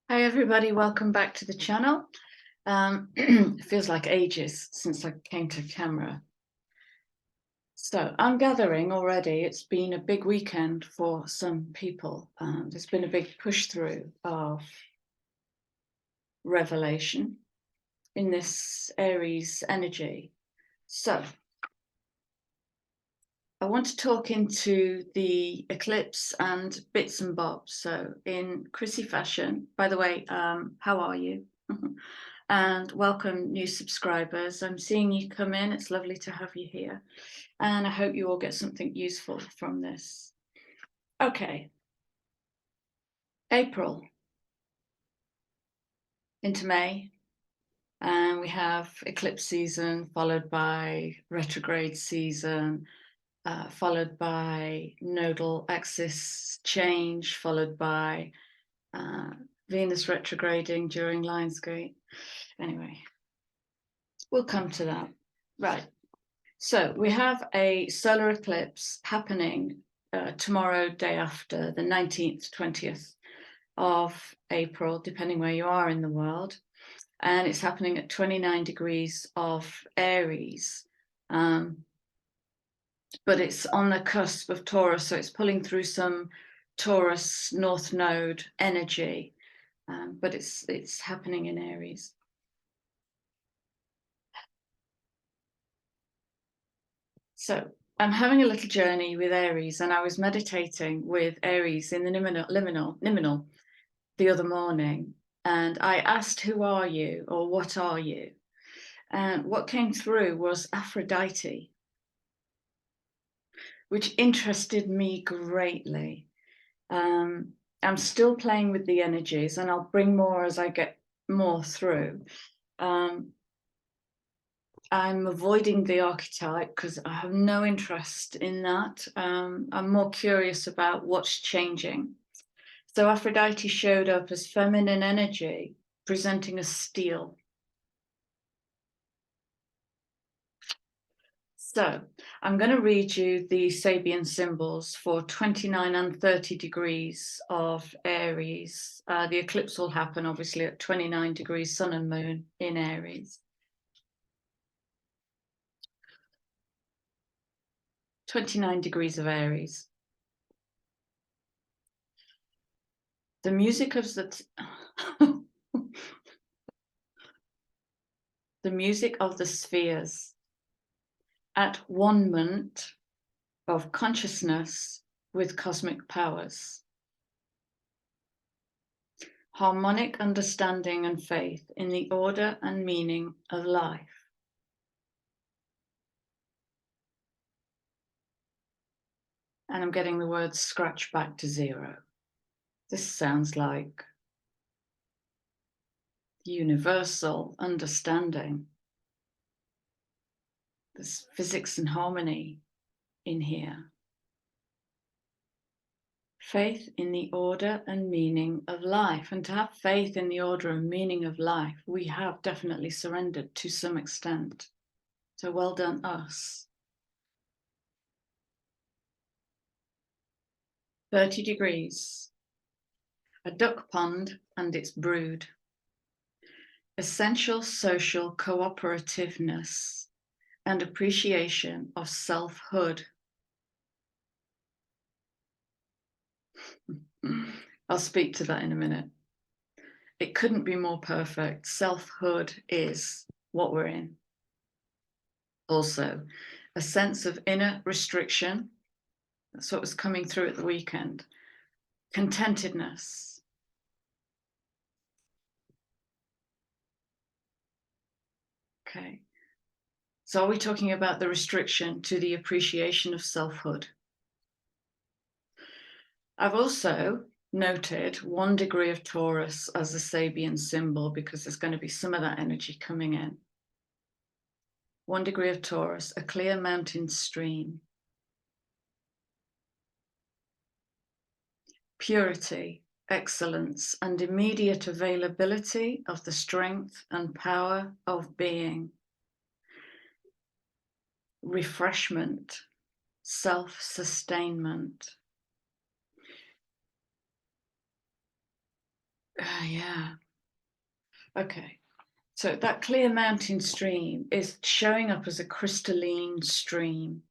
Hi everybody, welcome back to the channel. It feels like ages since I came to camera. So I'm gathering already, it's been a big weekend for some people. There's been a big push through of revelation in this Aries energy. So I want to talk into the eclipse and bits and bobs. So in Chrissy fashion, by the way, how are you? And welcome new subscribers. I'm seeing you come in. It's lovely to have you here. And I hope you all get something useful from this. Okay. April into May. And we have eclipse season followed by retrograde season, followed by nodal axis change, followed by Venus retrograding during Lionsgate. Anyway, we'll come to that. Right. So we have a solar eclipse happening tomorrow, day after, the 19th, 20th of April, depending where you are in the world. And it's happening at 29 degrees of Aries. But it's on the cusp of Taurus, so it's pulling through some Taurus North Node energy, but it's happening in Aries. So I'm having a little journey with Aries, and I was meditating with Aries in the liminal the other morning, and I asked, who are you, or what are you? And what came through was Aphrodite, which interested me greatly. I'm still playing with the energies, and I'll bring more as I get more through. I'm avoiding the archetype because I have no interest in that. I'm more curious about what's changing. So Aphrodite showed up as feminine energy, presenting as steel. So I'm going to read you the Sabian symbols for 29 and 30 degrees of Aries. The eclipse will happen, obviously, at 29 degrees sun and moon in Aries. 29 degrees of Aries. The music of the the music of the spheres, at one-ment of consciousness with cosmic powers. Harmonic understanding and faith in the order and meaning of life. And I'm getting the word scratch back to zero. This sounds like universal understanding. There's physics and harmony in here. Faith in the order and meaning of life. And to have faith in the order and meaning of life, we have definitely surrendered to some extent. So well done, us. 30 degrees. A duck pond and its brood. Essential social cooperativeness and appreciation of selfhood. I'll speak to that in a minute. It couldn't be more perfect. Selfhood is what we're in. Also, a sense of inner restriction. That's what was coming through at the weekend. Contentedness. Okay. So are we talking about the restriction to the appreciation of selfhood? I've also noted 1 degree of Taurus as a Sabian symbol because there's going to be some of that energy coming in. 1 degree of Taurus, a clear mountain stream. Purity, excellence, and immediate availability of the strength and power of being. Refreshment, self-sustainment. Yeah. Okay. So that clear mountain stream is showing up as a crystalline stream.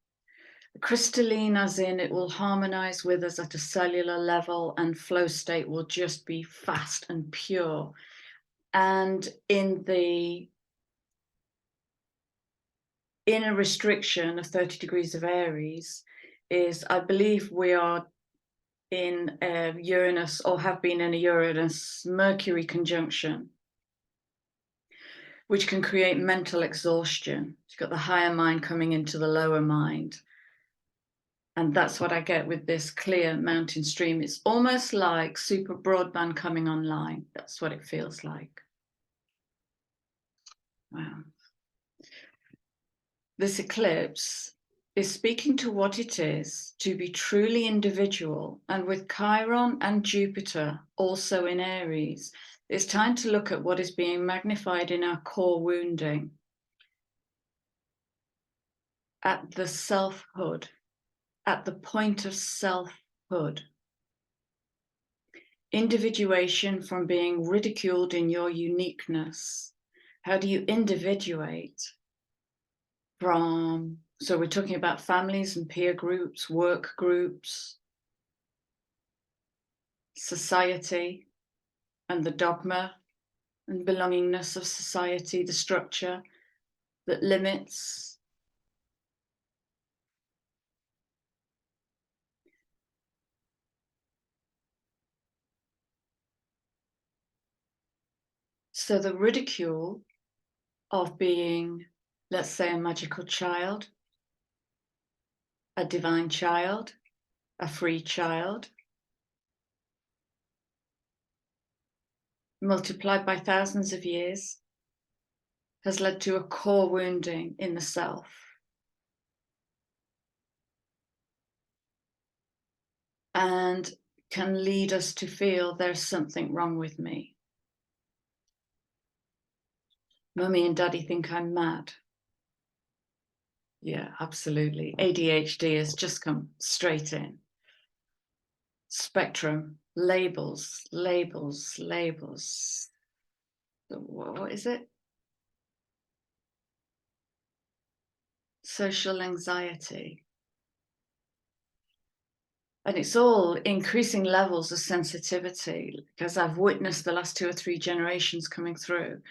Crystalline as in it will harmonize with us at a cellular level, and flow state will just be fast and pure. And in the inner restriction of 30 degrees of Aries is, I believe we are in a Uranus, or have been in a Uranus Mercury conjunction, which can create mental exhaustion. You've got the higher mind coming into the lower mind. And that's what I get with this clear mountain stream. It's almost like super broadband coming online. That's what it feels like. Wow. This eclipse is speaking to what it is to be truly individual. And with Chiron and Jupiter also in Aries, it's time to look at what is being magnified in our core wounding, at the selfhood, at the point of selfhood. Individuation from being ridiculed in your uniqueness. How do you individuate from, so we're talking about families and peer groups, work groups, society, and the dogma and belongingness of society, the structure that limits. So the ridicule of being, let's say, a magical child, a divine child, a free child, multiplied by thousands of years, has led to a core wounding in the self. And can lead us to feel there's something wrong with me. Mummy and Daddy think I'm mad. Yeah, absolutely. ADHD has just come straight in. Spectrum, labels, labels, labels. What is it? Social anxiety. And it's all increasing levels of sensitivity, because I've witnessed the last 2 or 3 generations coming through.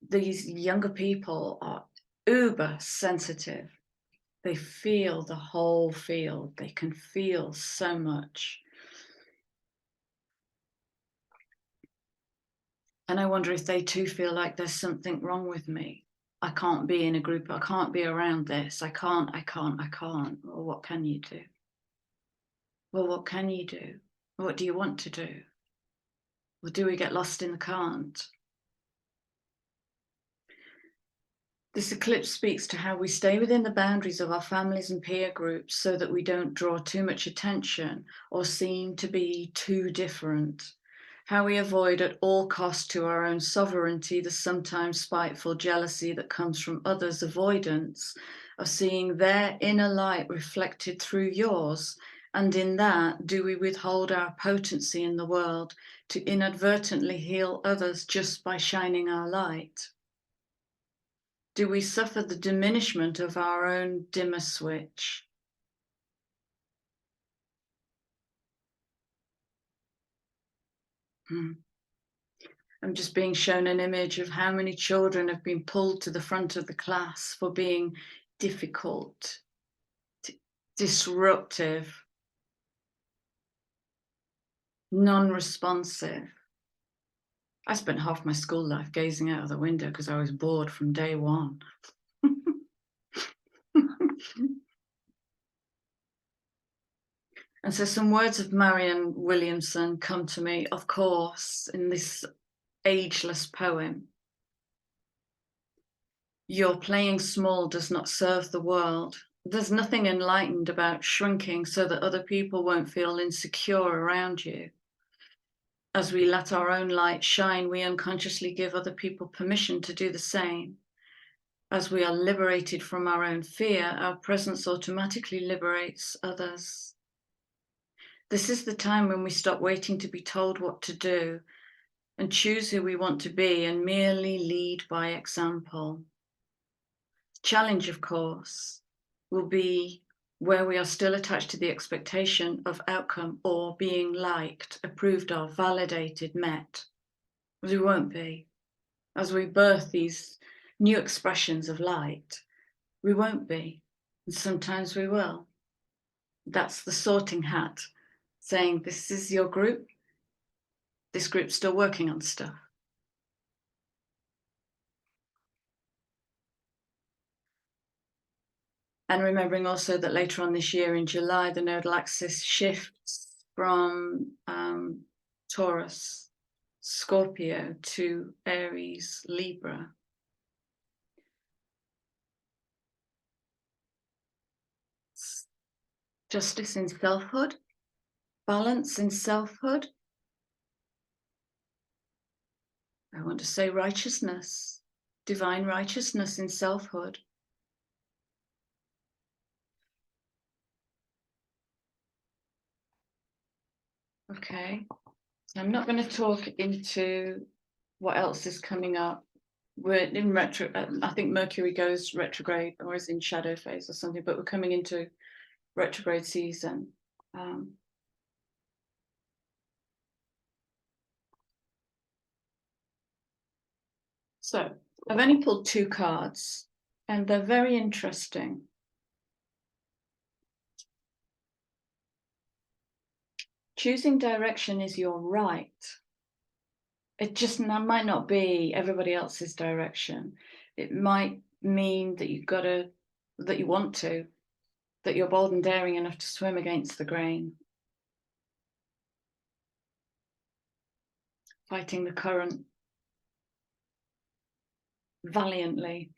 These younger people are uber sensitive. They feel the whole field. They can feel so much. And I wonder if they too feel like there's something wrong with me. I can't be in a group. I can't be around this. I can't. Well, what can you do? Well, what can you do? What do you want to do? Well, do we get lost in the can't? This eclipse speaks to how we stay within the boundaries of our families and peer groups so that we don't draw too much attention or seem to be too different. How we avoid at all costs to our own sovereignty the sometimes spiteful jealousy that comes from others' avoidance of seeing their inner light reflected through yours. And in that, do we withhold our potency in the world to inadvertently heal others just by shining our light? Do we suffer the diminishment of our own dimmer switch? I'm just being shown an image of how many children have been pulled to the front of the class for being difficult, disruptive, non-responsive. I spent half my school life gazing out of the window because I was bored from day one. And so some words of Marianne Williamson come to me, of course, in this ageless poem. Your playing small does not serve the world. There's nothing enlightened about shrinking so that other people won't feel insecure around you. As we let our own light shine, we unconsciously give other people permission to do the same. As we are liberated from our own fear, our presence automatically liberates others. This is the time when we stop waiting to be told what to do and choose who we want to be and merely lead by example. Challenge, of course, will be where we are still attached to the expectation of outcome or being liked, approved of, validated, met. As we won't be. As we birth these new expressions of light, we won't be. And sometimes we will. That's the sorting hat saying, this is your group. This group's still working on stuff. And remembering also that later on this year in July, the nodal axis shifts from Taurus, Scorpio to Aries, Libra. Justice in selfhood, balance in selfhood. I want to say righteousness, divine righteousness in selfhood. Okay, so I'm not going to talk into what else is coming up. We're in retro, I think Mercury goes retrograde or is in shadow phase or something, but we're coming into retrograde season. So I've only pulled 2 cards and they're very interesting. Choosing direction is your right. It just might not be everybody else's direction. It might mean that that you want to, that you're bold and daring enough to swim against the grain. Fighting the current valiantly.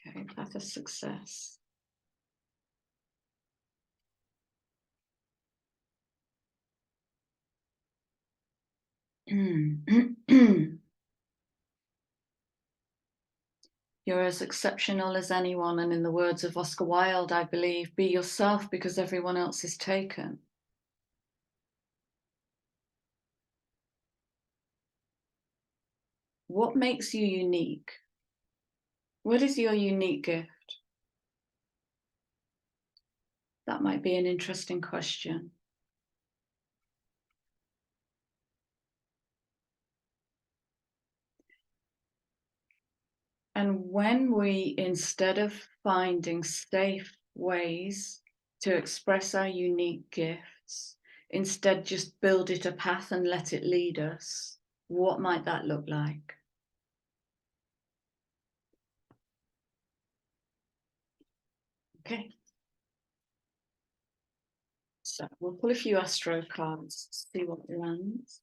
Okay, path of success. You're as exceptional as anyone, and in the words of Oscar Wilde, I believe, be yourself because everyone else is taken. What makes you unique? What is your unique gift? That might be an interesting question. And when we, instead of finding safe ways to express our unique gifts, instead just build it a path and let it lead us, what might that look like? Okay. So we'll pull a few astro cards, see what lands.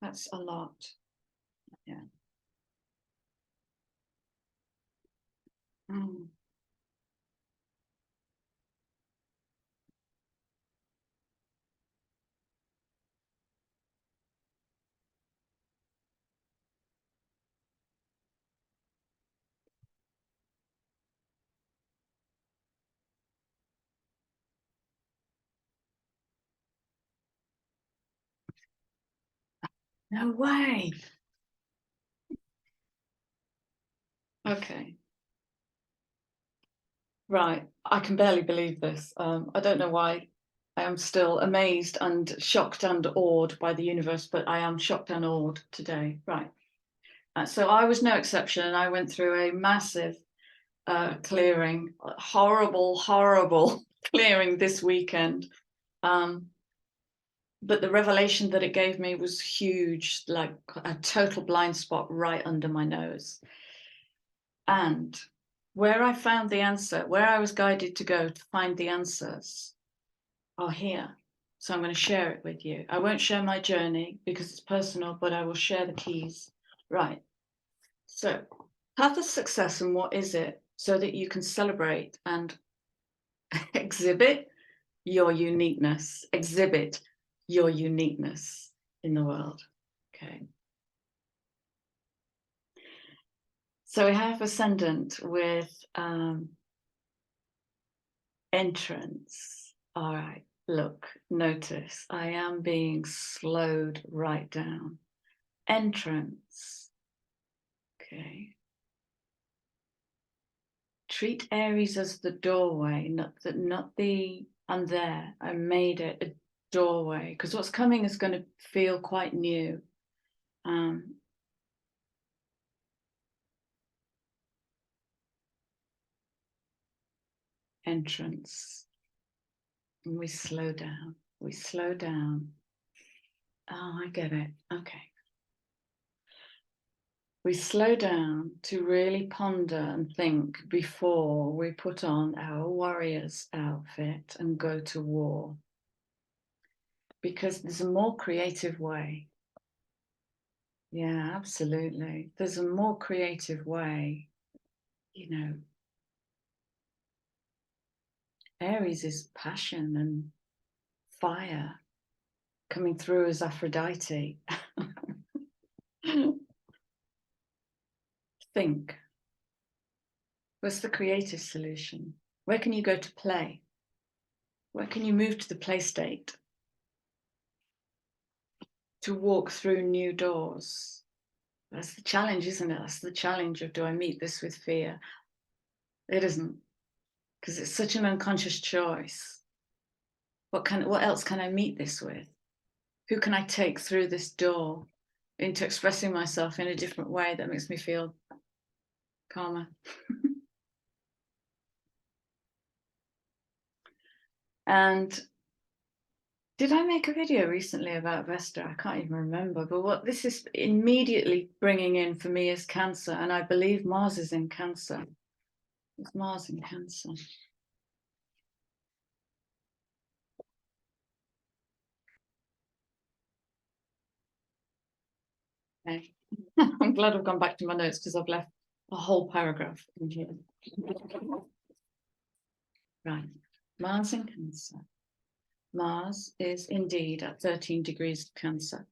That's a lot. Yeah. No way. Okay. Right. I can barely believe this. I don't know why I am still amazed and shocked and awed by the universe, but I am shocked and awed today. Right. So I was no exception. And I went through a massive clearing, horrible clearing this weekend. But the revelation that it gave me was huge, like a total blind spot right under my nose. And where I found the answer, where I was guided to go to find the answers, are here. So I'm going to share it with you. I won't share my journey because it's personal, but I will share the keys. Right. So, path of success, and what is it? So that you can celebrate and exhibit your uniqueness. Exhibit. your uniqueness in the world. Okay. So we have ascendant with entrance. All right, look, notice I am being slowed right down. Entrance. Okay. Treat Aries as the doorway, not the I'm there. I made it a doorway because what's coming is going to feel quite new. Entrance. And we slow down. We slow down. Oh, I get it. Okay. We slow down to really ponder and think before we put on our warrior's outfit and go to war. Because there's a more creative way. Yeah, absolutely. There's a more creative way. You know, Aries is passion and fire coming through as Aphrodite. Think. What's the creative solution? Where can you go to play? Where can you move to the play state? To walk through new doors. That's the challenge, isn't it? That's the challenge of, do I meet this with fear? It isn't, because it's such an unconscious choice. What else can I meet this with? Who can I take through this door into expressing myself in a different way that makes me feel calmer? And did I make a video recently about Vesta? I can't even remember, but what this is immediately bringing in for me is Cancer, and I believe Mars is in Cancer. It's Mars in Cancer. Okay. I'm glad I've gone back to my notes because I've left a whole paragraph in here. Right, Mars in Cancer. Mars is indeed at 13 degrees of Cancer.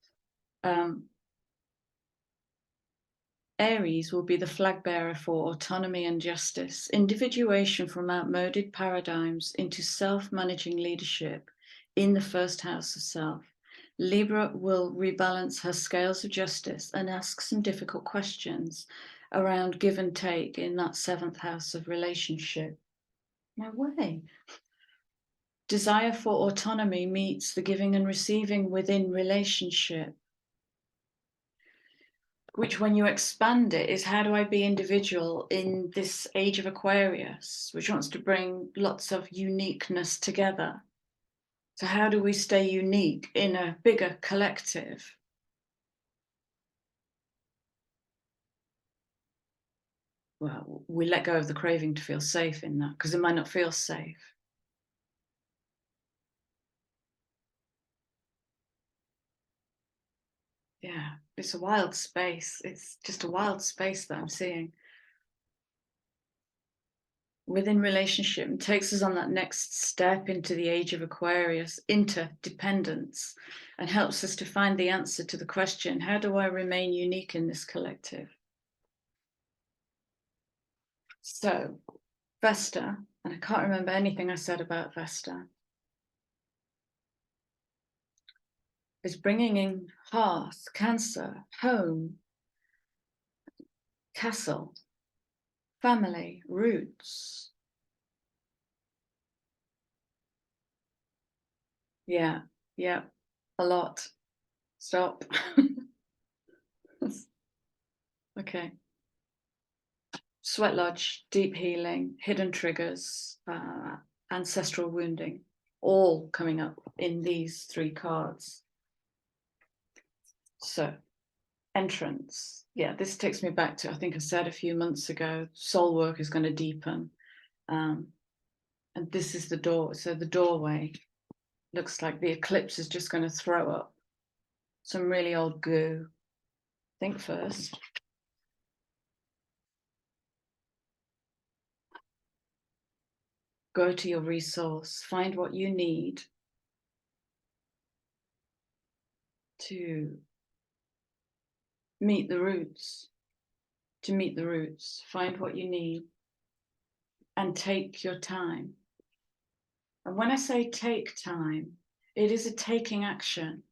Aries will be the flag bearer for autonomy and justice, individuation from outmoded paradigms into self-managing leadership in the first house of self. Libra will rebalance her scales of justice and ask some difficult questions around give and take in that seventh house of relationship. No way. Desire for autonomy meets the giving and receiving within relationship, which when you expand it is, how do I be individual in this age of Aquarius, which wants to bring lots of uniqueness together? So how do we stay unique in a bigger collective? Well, we let go of the craving to feel safe in that, because it might not feel safe. Yeah, it's a wild space. It's just a wild space that I'm seeing within relationship, and takes us on that next step into the age of Aquarius, interdependence, and helps us to find the answer to the question, how do I remain unique in this collective? So Vesta, and I can't remember anything I said about Vesta, is bringing in hearth, Cancer, home, castle, family, roots. Yeah, a lot. Stop. Okay. Sweat lodge, deep healing, hidden triggers, ancestral wounding, all coming up in these three cards. So, entrance. Yeah, this takes me back to, I think I said a few months ago, soul work is going to deepen. And this is the door. So the doorway looks like the eclipse is just going to throw up some really old goo. Think first. Go to your resource, find what you need. to meet the roots, find what you need, and take your time. And when I say take time, it is a taking action,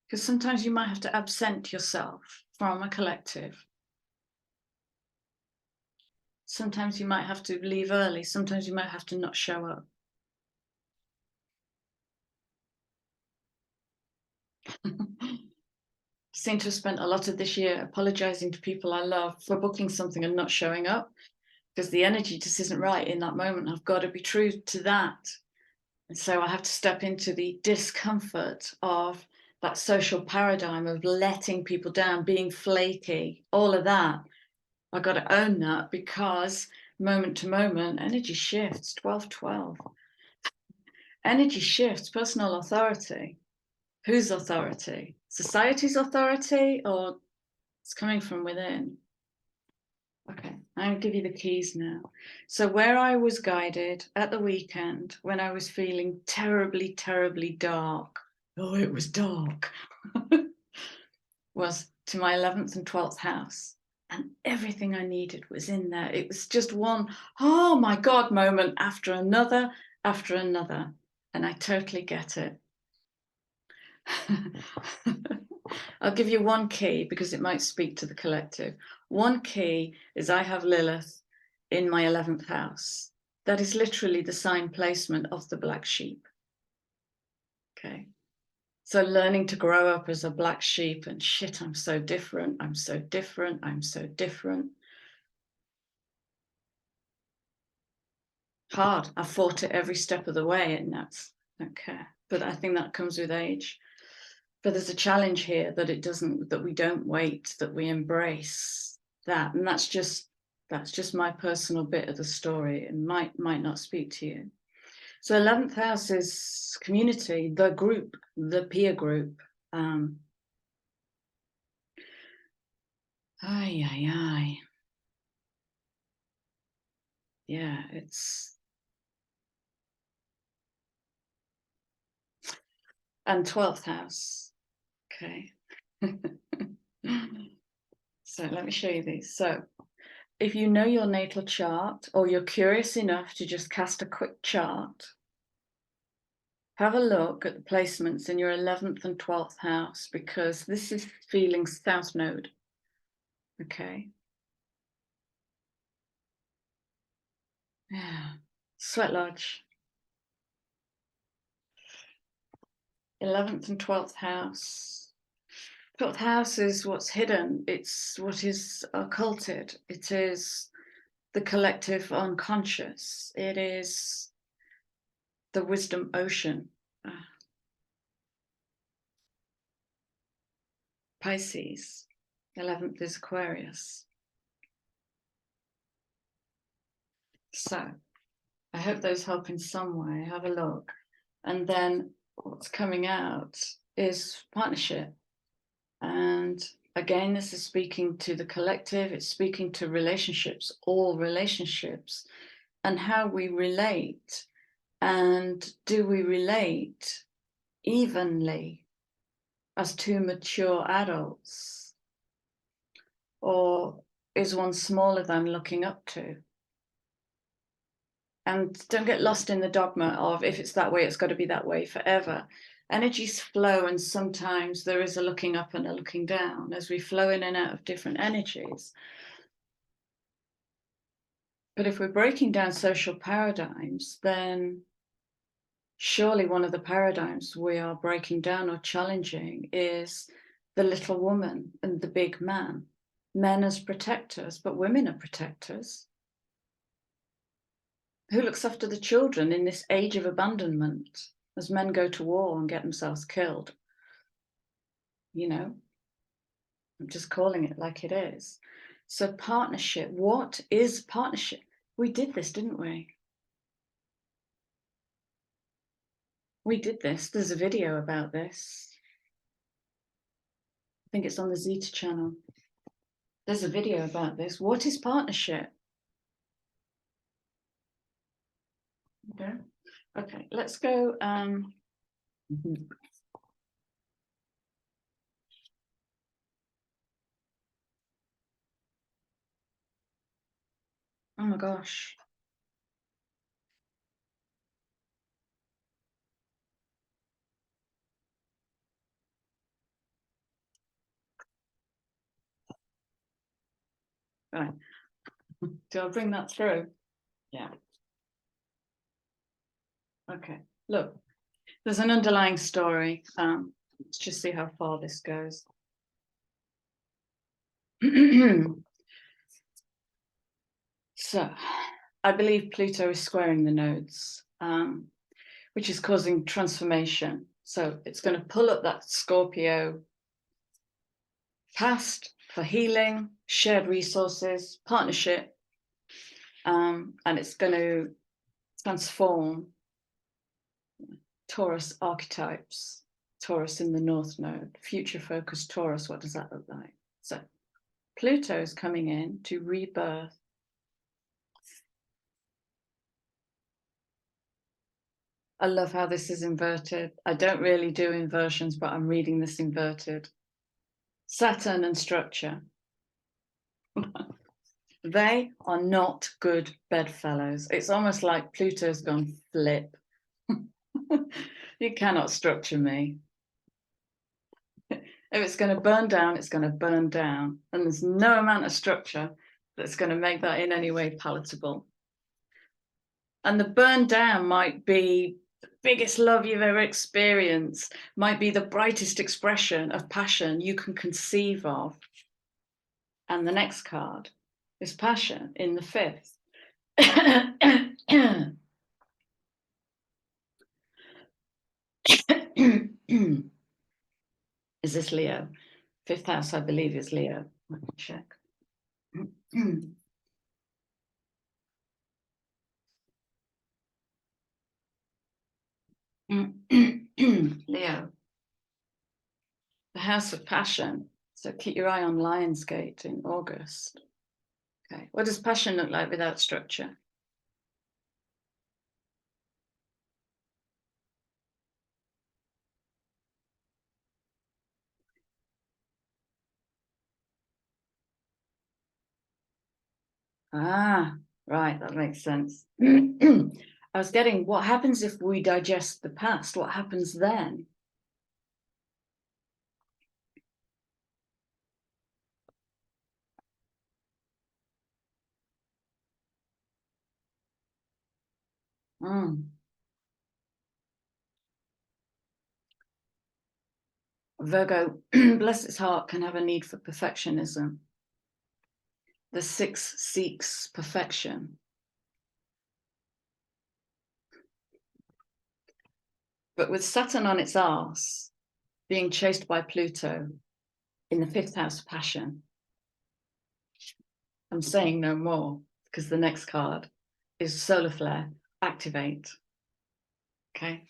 because sometimes you might have to absent yourself from a collective. Sometimes you might have to leave early. Sometimes you might have to not show up. I seem to have spent a lot of this year apologizing to people I love for booking something and not showing up, because the energy just isn't right in that moment. I've got to be true to that. And so I have to step into the discomfort of that social paradigm of letting people down, being flaky, all of that. I've got to own that, because moment to moment, energy shifts, 12-12. Energy shifts, personal authority. Whose authority? Society's authority, or it's coming from within? Okay, I'm going to give you the keys now. So where I was guided at the weekend, when I was feeling terribly, terribly dark, oh, it was dark, was to my 11th and 12th house. And everything I needed was in there. It was just one, oh my God, moment after another, after another. And I totally get it. I'll give you one key, because it might speak to the collective. One key is I have Lilith in my 11th house. That is literally the sign placement of the black sheep. Okay. So learning to grow up as a black sheep and shit, I'm so different. I'm so different. I'm so different. Hard. I fought it every step of the way, and that's okay. But I think that comes with age. But there's a challenge here that that we don't wait, that we embrace that. And that's just my personal bit of the story. It might not speak to you. So 11th house is community, the group, the peer group. Yeah, it's, and 12th house. Okay. So let me show you these. So if you know your natal chart, or you're curious enough to just cast a quick chart, have a look at the placements in your 11th and 12th house, because this is feeling South Node. Okay. Yeah. Sweat Lodge. 11th and 12th house. 12th house is what's hidden. It's what is occulted. It is the collective unconscious. It is the wisdom ocean. Pisces. 11th is Aquarius. So I hope those help in some way. Have a look. And then what's coming out is partnership. And again, this is speaking to the collective. It's speaking to relationships, all relationships, and how we relate. And do we relate evenly as two mature adults? Or is one smaller than looking up to? And don't get lost in the dogma of, if it's that way, it's got to be that way forever. Energies flow, and sometimes there is a looking up and a looking down as we flow in and out of different energies. But if we're breaking down social paradigms, then surely one of the paradigms we are breaking down or challenging is the little woman and the big man. Men as protectors, but women are protectors. Who looks after the children in this age of abandonment as men go to war and get themselves killed? You know, I'm just calling it like it is. So partnership, what is partnership? We did this, didn't we? We did this. There's a video about this. I think it's on the Zeta channel. There's a video about this. What is partnership? Okay, let's go. Oh my gosh. Right. Do I bring that through? Yeah. Okay. Look, there's an underlying story. Let's just see how far this goes. So, I believe Pluto is squaring the nodes, which is causing transformation. So it's going to pull up that Scorpio past for healing, shared resources, partnership, and it's going to transform Taurus archetypes. Taurus in the North Node, future focused Taurus. What does that look like? So Pluto is coming in to rebirth. I love how this is inverted. I don't really do inversions, but I'm reading this inverted. Saturn and structure. They are not good bedfellows. It's almost like Pluto's gone flip. You cannot structure me. If it's going to burn down, it's going to burn down. And there's no amount of structure that's going to make that in any way palatable. And the burn down might be the biggest love you've ever experienced, might be the brightest expression of passion you can conceive of. And the next card is passion in the fifth. Is this Leo? Fifth house, I believe, is Leo. Let me check. Leo, the house of passion. So keep your eye on Lionsgate in August. Okay, what does passion look like without structure? Ah, right, that makes sense. I was getting, what happens if we digest the past? What happens then? Virgo, bless its heart, can have a need for perfectionism. The six seeks perfection. But with Saturn on its arse, being chased by Pluto in the fifth house of passion, I'm saying no more because the next card is solar flare, activate. Okay.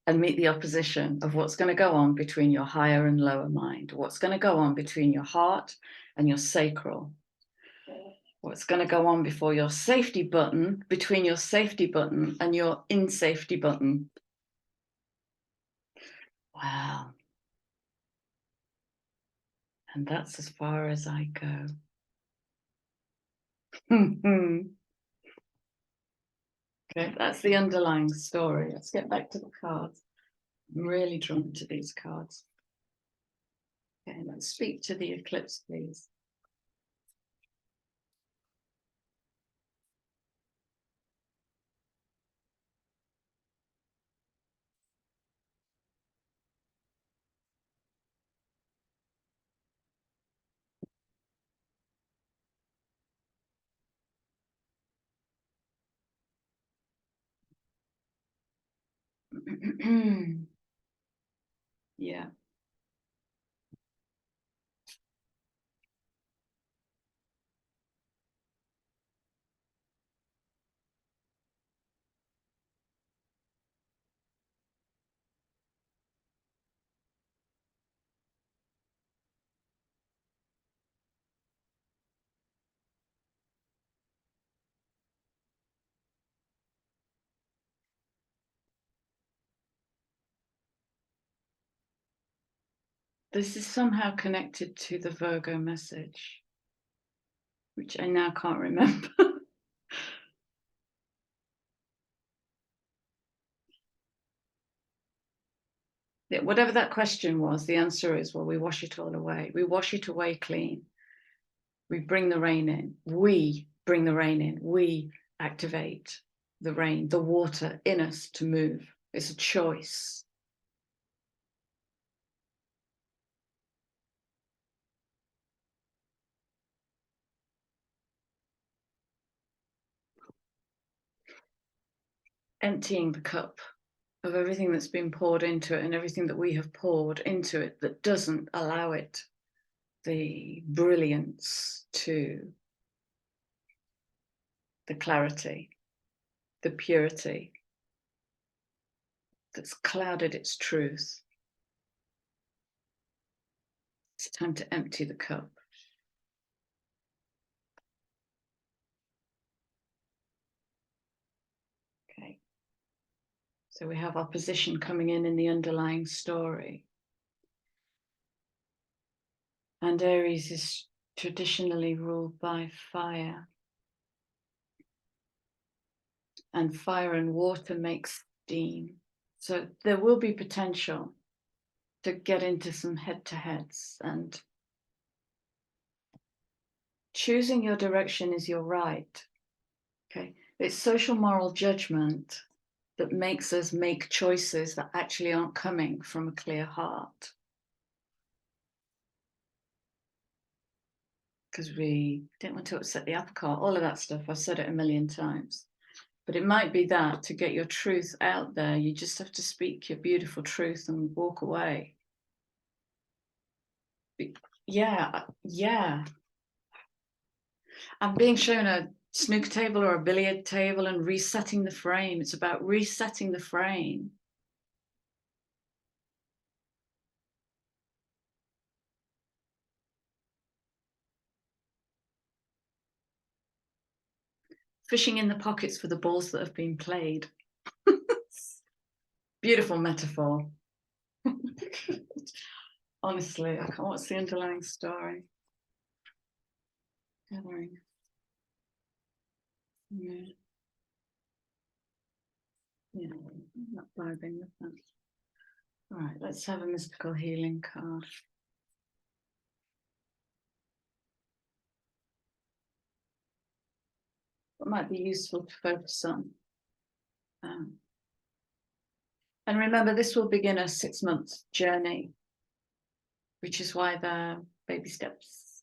And meet the opposition of what's going to go on between your higher and lower mind, what's going to go on between your heart and your sacral, what's going to go on before your safety button, between your safety button and your in safety button. Wow. And that's as far as I go. Okay, that's the underlying story. Let's get back to the cards. I'm really drawn to these cards. Okay, let's speak to the eclipse, please. Yeah. This is somehow connected to the Virgo message. which I now can't remember. Yeah, whatever that question was, the answer is, well, we wash it all away. We wash it away clean. We bring the rain in. We bring the rain in. We activate the rain, the water in us to move. It's a choice. Emptying the cup of everything that's been poured into it and everything that we have poured into it that doesn't allow it the brilliance, to the clarity, the purity that's clouded its truth. It's time to empty the cup. Okay. So we have opposition coming in the underlying story. And Aries is traditionally ruled by fire. And fire and water makes steam. So there will be potential to get into some head-to-heads, and choosing your direction is your right. Okay, it's social moral judgment that makes us make choices that actually aren't coming from a clear heart. Because we don't want to upset the apple cart, all of that stuff. I've said it a million times. But it might be that to get your truth out there, you just have to speak your beautiful truth and walk away. Yeah. I'm being shown a snooker table or a billiard table and resetting the frame. It's about resetting the frame. Fishing in the pockets for the balls that have been played. Beautiful metaphor. Honestly, I can't. What's the underlying story? Gathering. Yeah, I'm not vibing with that. All right, let's have a mystical healing card. What might be useful to focus on? And remember, this will begin a 6-month journey, which is why they're baby steps.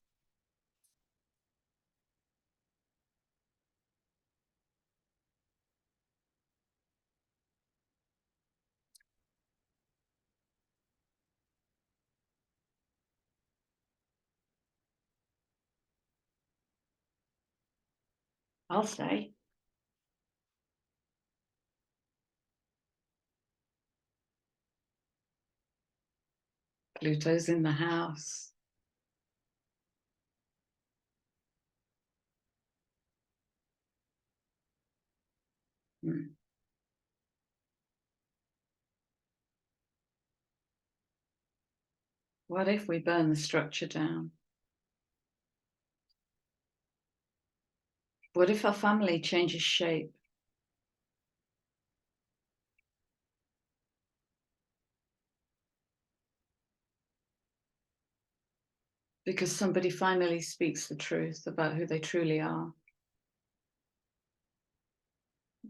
I'll say. Pluto's in the house. What if we burn the structure down? What if our family changes shape? Because somebody finally speaks the truth about who they truly are.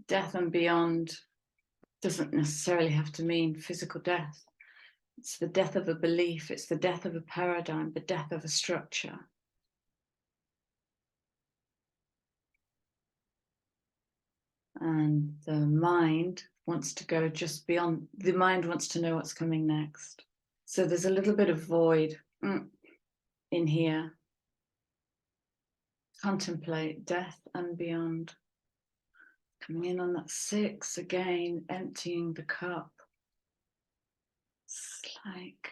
Death and beyond doesn't necessarily have to mean physical death. It's the death of a belief, it's the death of a paradigm, the death of a structure. And the mind wants to go just beyond, the mind wants to know what's coming next. So there's a little bit of void in here. Contemplate death and beyond. Coming in on that 6 again, emptying the cup. It's like,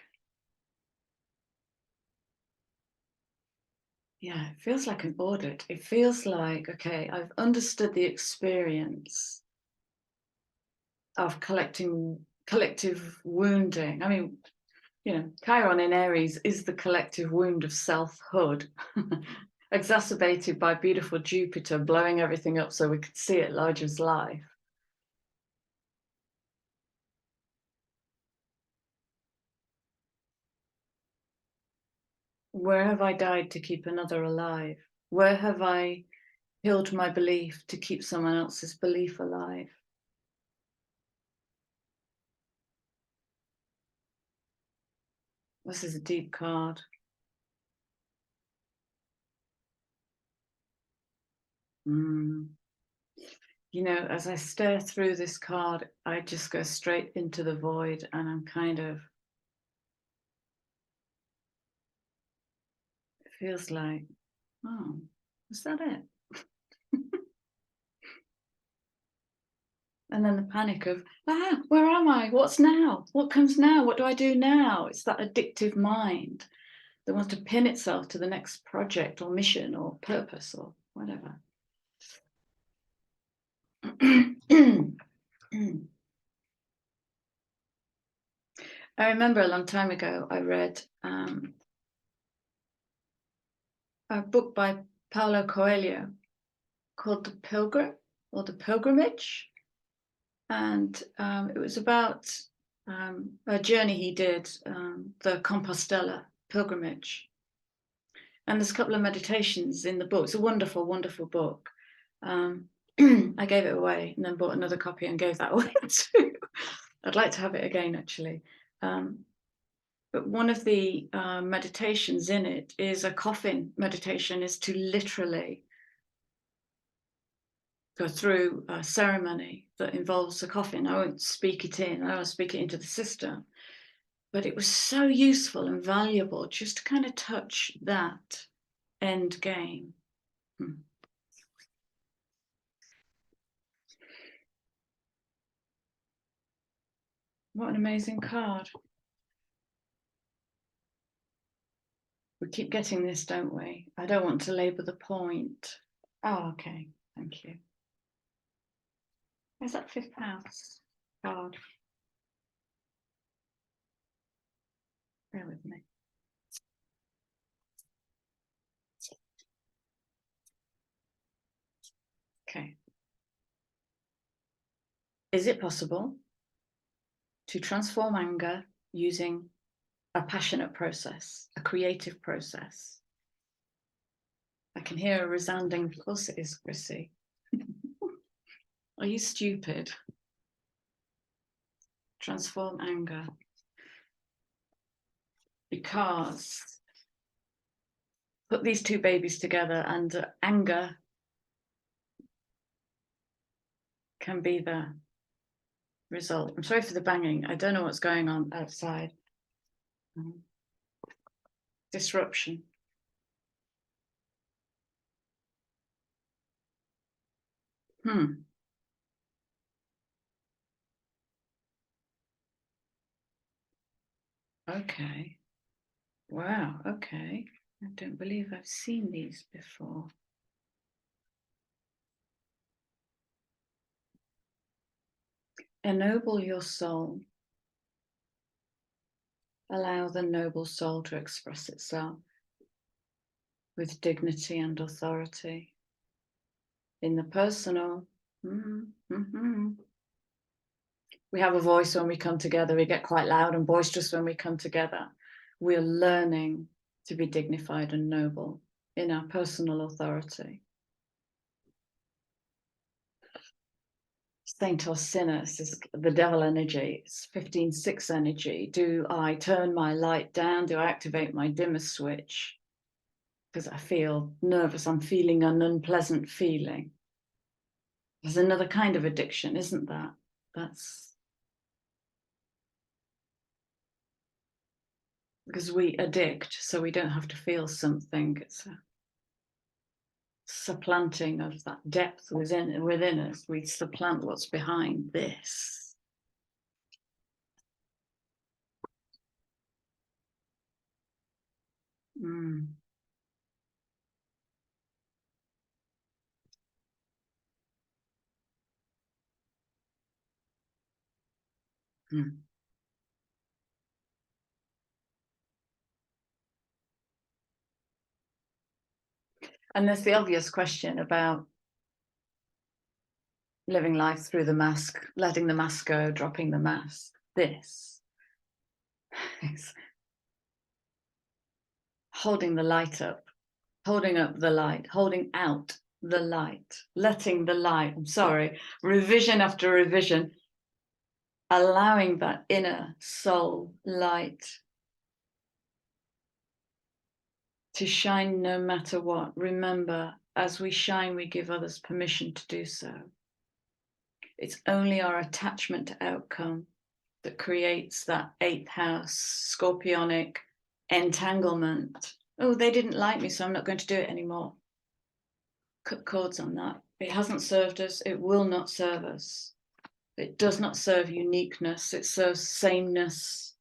yeah, it feels like an audit. It feels like, okay, I've understood the experience of collective wounding. I mean, you know, Chiron in Aries is the collective wound of selfhood. exacerbated by beautiful Jupiter blowing everything up so we could see it large as life. Where have I died to keep another alive? Where have I killed my belief to keep someone else's belief alive? This is a deep card. You know, as I stare through this card, I just go straight into the void, and I'm kind of, it feels like, oh, is that it? And then the panic of, where am I? What's now? What comes now? What do I do now? It's that addictive mind that wants to pin itself to the next project or mission or purpose or whatever. I remember a long time ago, I read a book by Paulo Coelho called The Pilgrim or The Pilgrimage. And it was about a journey he did, the Compostela pilgrimage. And there's a couple of meditations in the book. It's a wonderful, wonderful book. I gave it away and then bought another copy and gave that away too. I'd like to have it again, actually. But one of the meditations in it is a coffin meditation, is to literally go through a ceremony that involves a coffin. I won't speak it in, I won't speak it into the system. But it was so useful and valuable just to kind of touch that end game. What an amazing card. We keep getting this, don't we? I don't want to labour the point. Oh, okay. Thank you. Is that fifth house card? Bear with me. Okay. Is it possible to transform anger using a passionate process, a creative process? I can hear a resounding, of course it is, Chrissy. Are you stupid? Transform anger. Because put these two babies together and anger can be the result. I'm sorry for the banging. I don't know what's going on outside. Disruption. Okay. Wow. Okay. I don't believe I've seen these before. Ennoble your soul. Allow the noble soul to express itself with dignity and authority. In the personal, we have a voice when we come together. We get quite loud and boisterous when we come together. We're learning to be dignified and noble in our personal authority. Saint or sinner is the devil energy. It's 15-6 energy. Do I turn my light down? Do I activate my dimmer switch? Because I feel nervous. I'm feeling an unpleasant feeling. There's another kind of addiction, isn't that? That's because we addict, so we don't have to feel something. It's a supplanting of that depth within us. We supplant what's behind this. And there's the obvious question about living life through the mask, letting the mask go, dropping the mask. This is holding the light up, holding up the light, holding out the light, letting the light, revision after revision, allowing that inner soul light to shine no matter what. Remember, as we shine, we give others permission to do so. It's only our attachment to outcome that creates that 8th house scorpionic entanglement. Oh, they didn't like me, so I'm not going to do it anymore. Cut cords on that. It hasn't served us. It will not serve us. It does not serve uniqueness. It serves sameness.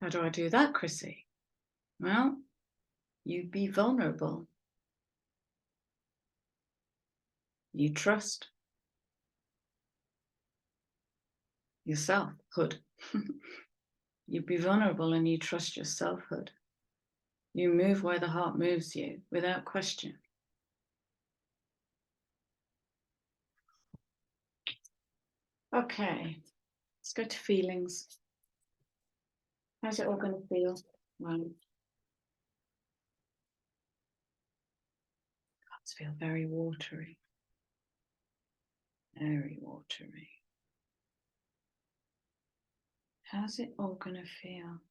How do I do that, Chrissy? Well, you be vulnerable. You trust your selfhood. You be vulnerable and you trust your selfhood. You move where the heart moves you without question. Okay, let's go to feelings. How's it all going to feel? Right. Let's feel very watery. Very watery. How's it all going to feel?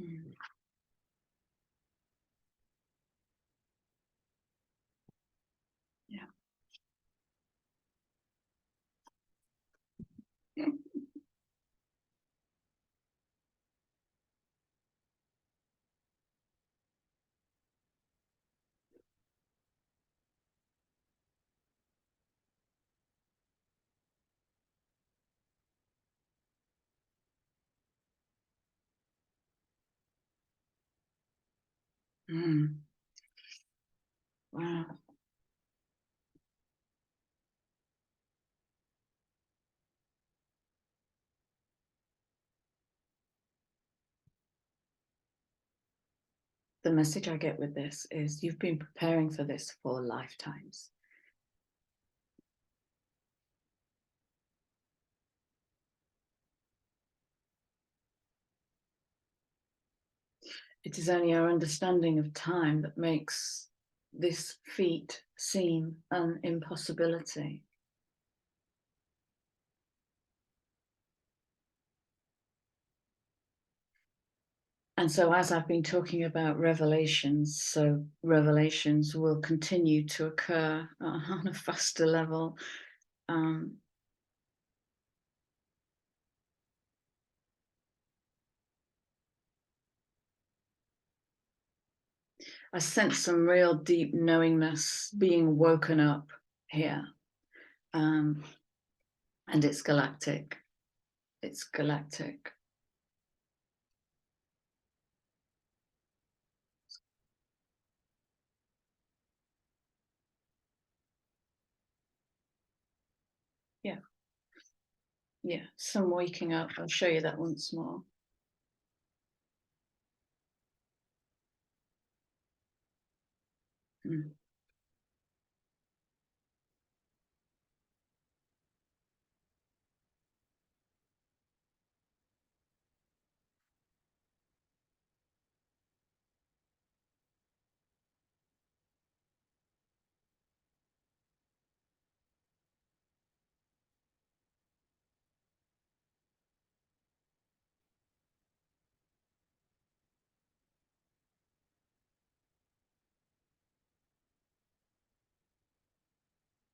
Mm. Yeah. Mm. Wow. The message I get with this is you've been preparing for this for lifetimes. It is only our understanding of time that makes this feat seem an impossibility. And so as I've been talking about revelations, so revelations will continue to occur on a faster level. I sense some real deep knowingness being woken up here. And it's galactic. It's galactic. Yeah. Yeah, some waking up. I'll show you that once more. Mm.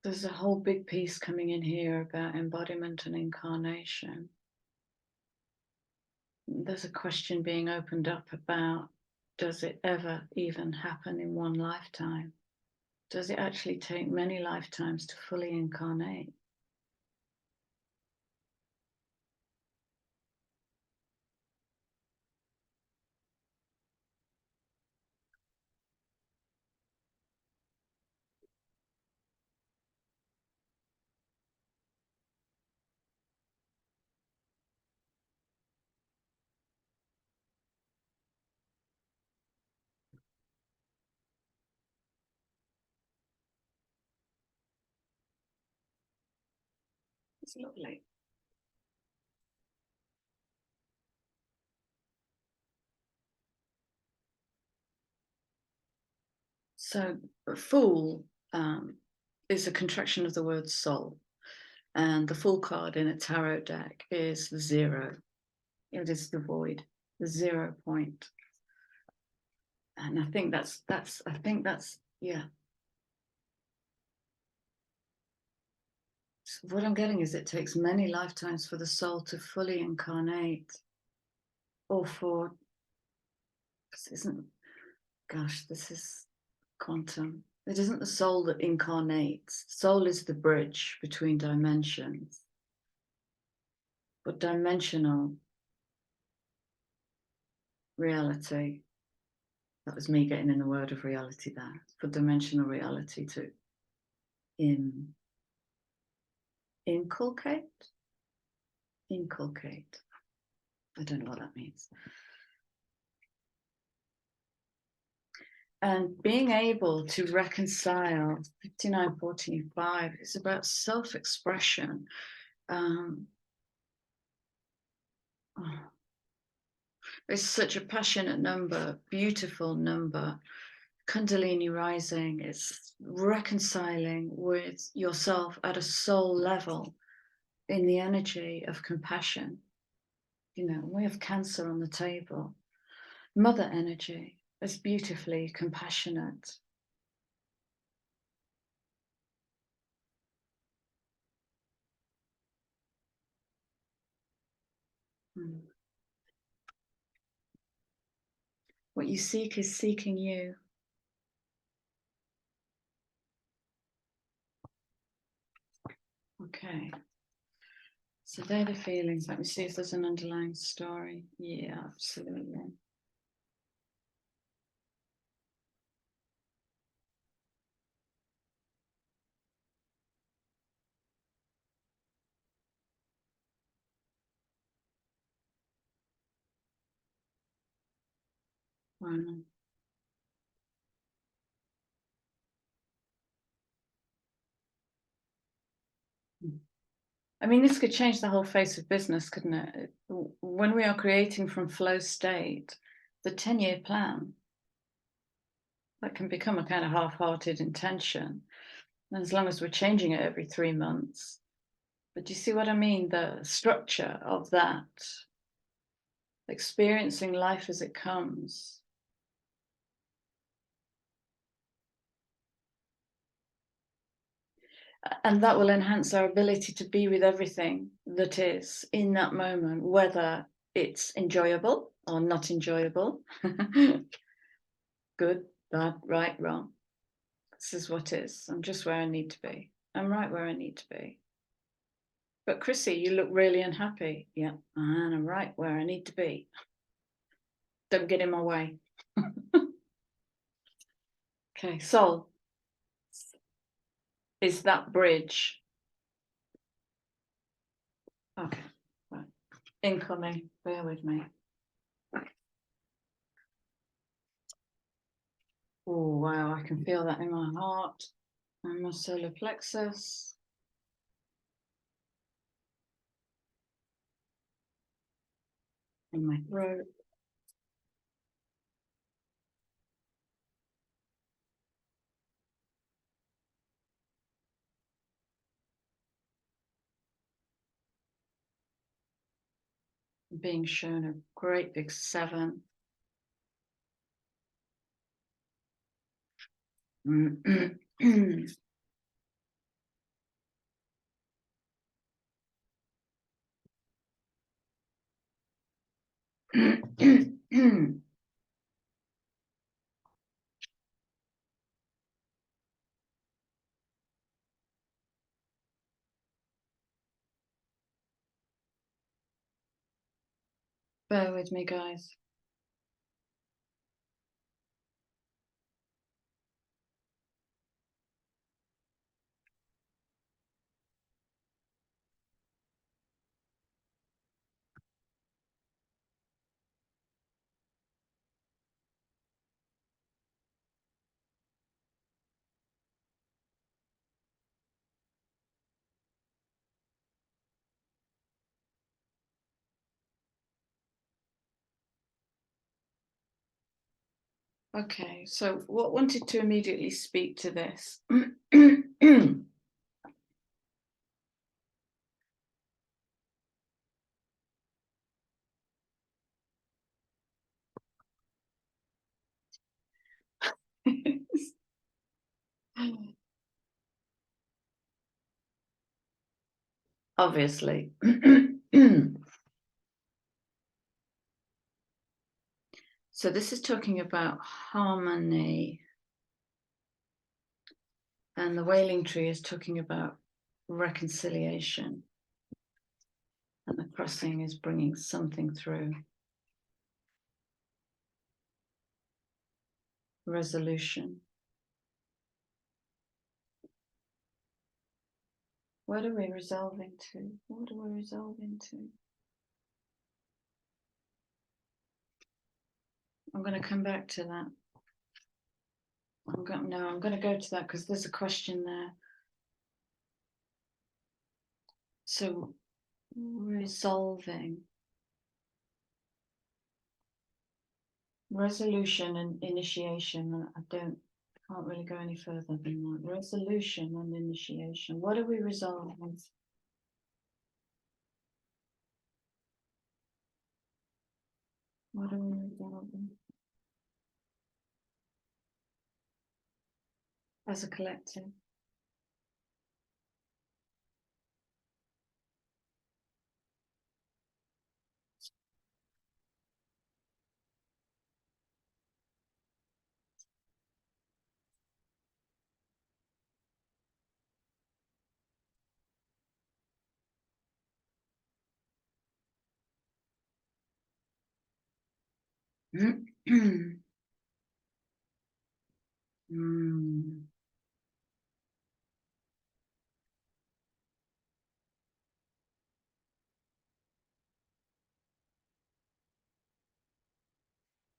There's a whole big piece coming in here about embodiment and incarnation. There's a question being opened up about, does it ever even happen in one lifetime? Does it actually take many lifetimes to fully incarnate? It's lovely. So, Fool is a contraction of the word soul, and the Fool card in a tarot deck is the 0. It is the void, the 0 point. And I think that's yeah. So what I'm getting is it takes many lifetimes for the soul to fully incarnate, or for, this isn't, gosh, this is quantum. It isn't the soul that incarnates. Soul is the bridge between dimensions. But dimensional reality, that was me getting in the word of reality there, for dimensional reality to inculcate. I don't know what that means. And being able to reconcile 5945 is about self-expression. It's such a passionate number, beautiful number. Kundalini rising is reconciling with yourself at a soul level in the energy of compassion. You know, we have Cancer on the table. Mother energy is beautifully compassionate. What you seek is seeking you. Okay. So they're the feelings. Let me see if there's an underlying story. Yeah, absolutely. Wow. I mean, this could change the whole face of business, couldn't it? When we are creating from flow state, the 10-year plan, that can become a kind of half-hearted intention. And as long as we're changing it every 3 months. But do you see what I mean? The structure of that, experiencing life as it comes. And that will enhance our ability to be with everything that is in that moment, whether it's enjoyable or not enjoyable, good, bad, right, wrong. This is what is. I'm just where I need to be. I'm right where I need to be. But Chrissy, you look really unhappy. Yeah, and I'm right where I need to be. Don't get in my way. Okay, soul is that bridge. Okay, right. Incoming, bear with me. Oh, wow, I can feel that in my heart and my solar plexus. In my throat. Being shown a great big 7. Bear with me, guys. Okay, so what wanted to immediately speak to this? Obviously. So this is talking about harmony, and the Wailing Tree is talking about reconciliation, and the crossing is bringing something through. Resolution. What are we resolving to? What are we resolving to? I'm going to come back to that. I'm going to go to that because there's a question there. So, resolving. Resolution and initiation. I can't really go any further than that. Resolution and initiation. What are we resolving? What are we resolving? As a collective.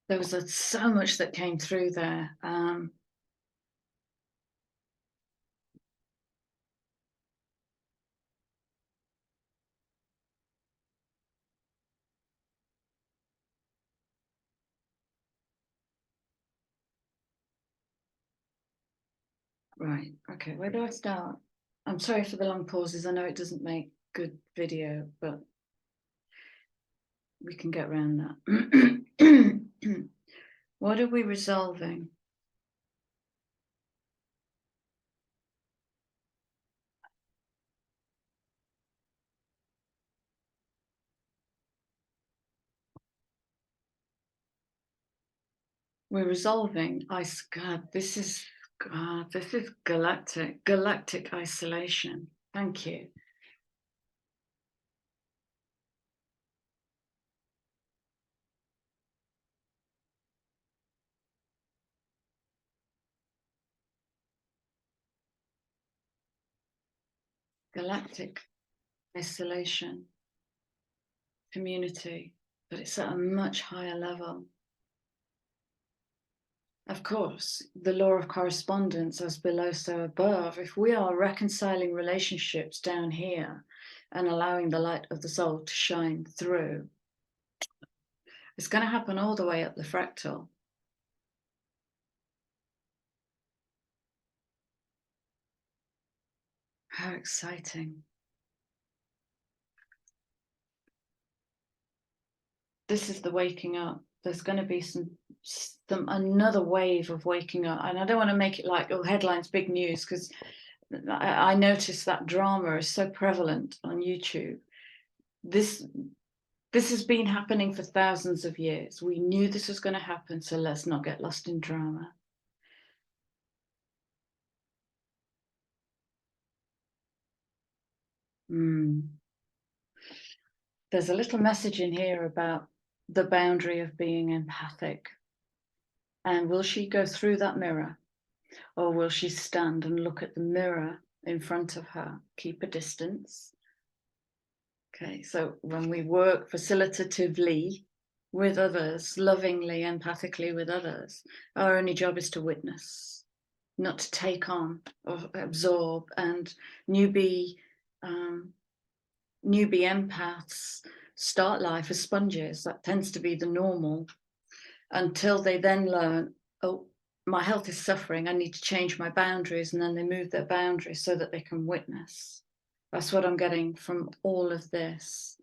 There was so much that came through there. Right, okay, where do I start? I'm sorry for the long pauses. I know it doesn't make good video, but we can get around that. What are we resolving? We're resolving God, this is galactic isolation. Thank you. Galactic isolation, community, but it's at a much higher level. Of course, the law of correspondence, as below, so above. If we are reconciling relationships down here and allowing the light of the soul to shine through, it's going to happen all the way up the fractal. How exciting. This is the waking up. There's going to be another wave of waking up. And I don't want to make it like, oh, headlines, big news, because I noticed that drama is so prevalent on YouTube. This has been happening for thousands of years. We knew this was going to happen, so let's not get lost in drama. There's a little message in here about the boundary of being empathic. And will she go through that mirror, or will she stand and look at the mirror in front of her, keep a distance? Okay, so when we work facilitatively with others, lovingly, empathically with others, our only job is to witness, not to take on or absorb. And newbie empaths start life as sponges. That tends to be the normal, until they then learn, oh, my health is suffering, I need to change my boundaries, and then they move their boundaries so that they can witness. That's what I'm getting from all of this.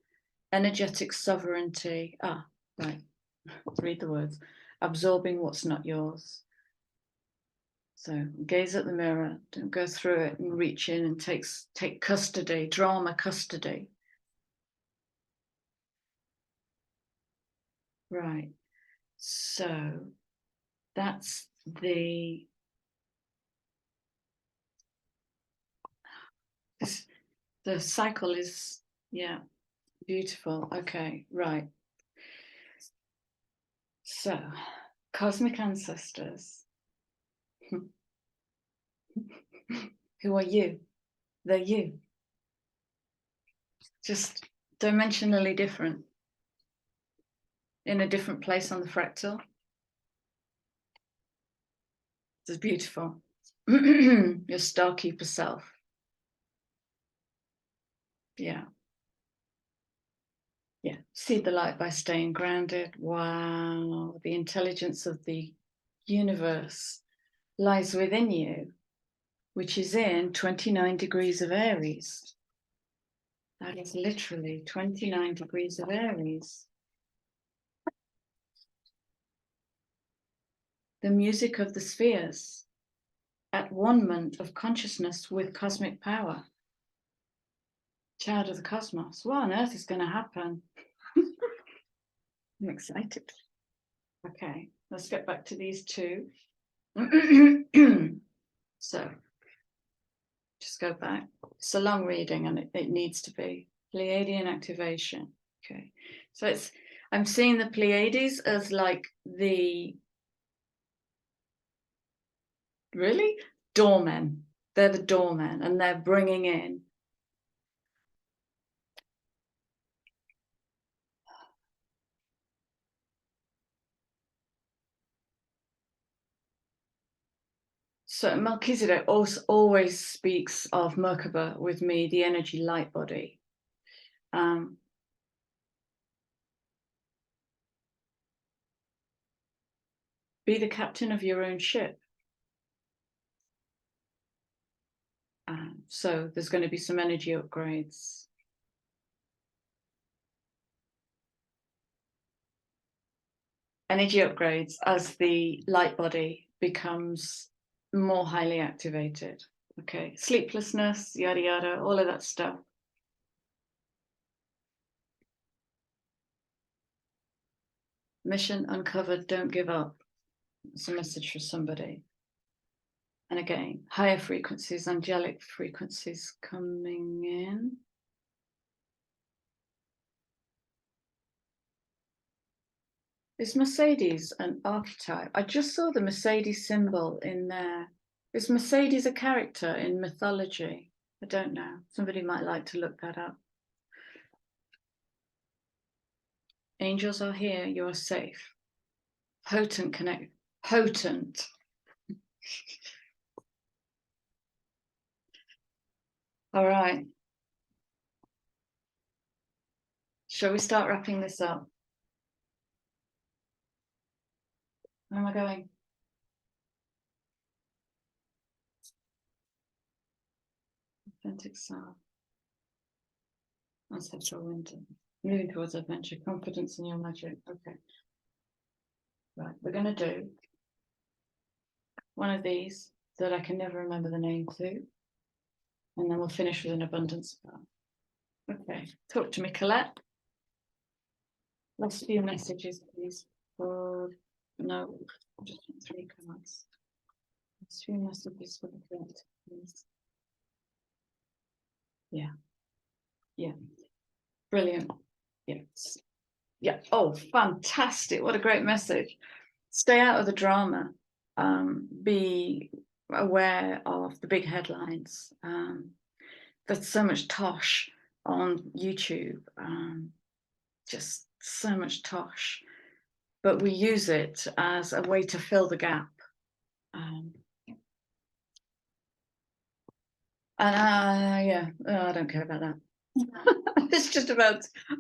Energetic sovereignty. Right, read the words. Absorbing what's not yours. So gaze at the mirror, don't go through it and reach in and take custody, drama custody. Right, so that's the cycle is, yeah, beautiful. Okay, right. So, cosmic ancestors. Who are you? They're you. Just dimensionally different. In a different place on the fractal. It's beautiful. Your starkeeper self. Yeah. Yeah. See the light by staying grounded. Wow. The intelligence of the universe lies within you, which is in 29 degrees of Aries. That is literally 29 degrees of Aries. The music of the spheres, at one-ment of consciousness with cosmic power. Child of the cosmos. What on earth is going to happen? I'm excited. Okay, let's get back to these two. So, just go back. It's a long reading, and it needs to be. Pleiadian activation. Okay, so I'm seeing the Pleiades as like the, really? Doormen. They're the doormen, and they're bringing in so Melchizedek also always speaks of Merkaba with me, the energy light body. Be the captain of your own ship. So there's going to be some energy upgrades. Energy upgrades as the light body becomes more highly activated. Okay, sleeplessness, yada yada, all of that stuff. Mission uncovered, don't give up. It's a message for somebody. And again, higher frequencies, angelic frequencies coming in. Is Mercedes an archetype? I just saw the Mercedes symbol in there. Is Mercedes a character in mythology? I don't know. Somebody might like to look that up. Angels are here. You are safe. Potent connect. Potent. All right. Shall we start wrapping this up? Where am I going? Authentic self. Ancestral window. Moving towards adventure. Confidence in your magic. Okay. Right. We're going to do one of these that I can never remember the name to. And then we'll finish with an abundance spell. Okay. Talk to me, Colette. Last few messages, please. No, just 3 cards. Last few messages for the Colette, please. Yeah. Yeah. Brilliant. Yes. Yeah. Oh, fantastic. What a great message. Stay out of the drama. Be aware of the big headlines. There's so much tosh on YouTube. Just so much tosh. But we use it as a way to fill the gap. Yeah, I don't care about that.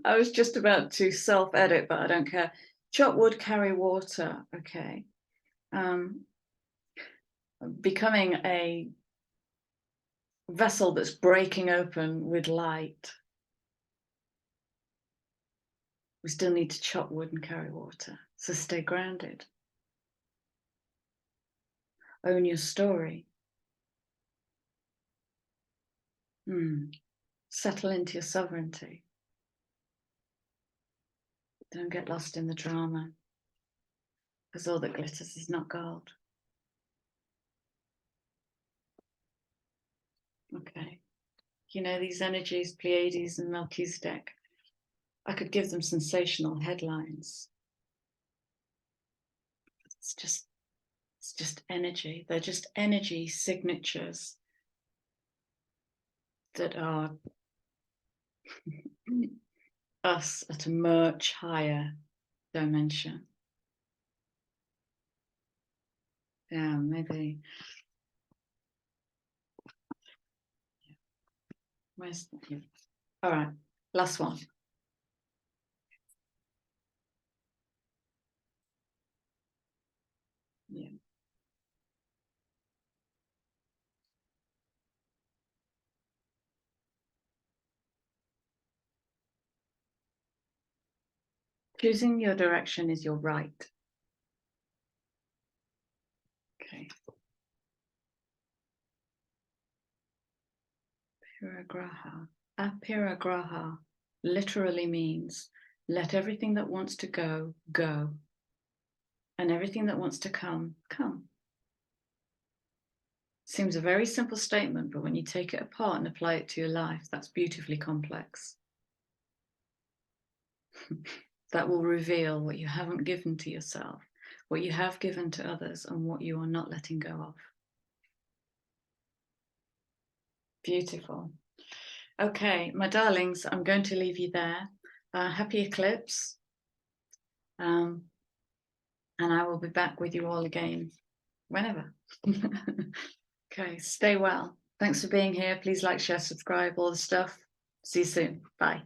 I was just about to self-edit, but I don't care. Chop wood, carry water. Okay. Becoming a vessel that's breaking open with light. We still need to chop wood and carry water. So stay grounded. Own your story. Settle into your sovereignty. Don't get lost in the drama, because all that glitters is not gold. Okay. You know, these energies, Pleiades and Melchizedek, I could give them sensational headlines. It's just energy. They're just energy signatures that are us at a much higher dimension. Yeah, maybe. Where's the... All right, last one. Yeah. Choosing your direction is your right. Okay. Apiragraha. Apiragraha literally means let everything that wants to go, go. And everything that wants to come, come. Seems a very simple statement, but when you take it apart and apply it to your life, that's beautifully complex. That will reveal what you haven't given to yourself, what you have given to others, and what you are not letting go of. Beautiful. Okay, my darlings, I'm going to leave you there. Happy eclipse. And I will be back with you all again whenever. Okay, stay well. Thanks for being here. Please like, share, subscribe, all the stuff. See you soon. Bye.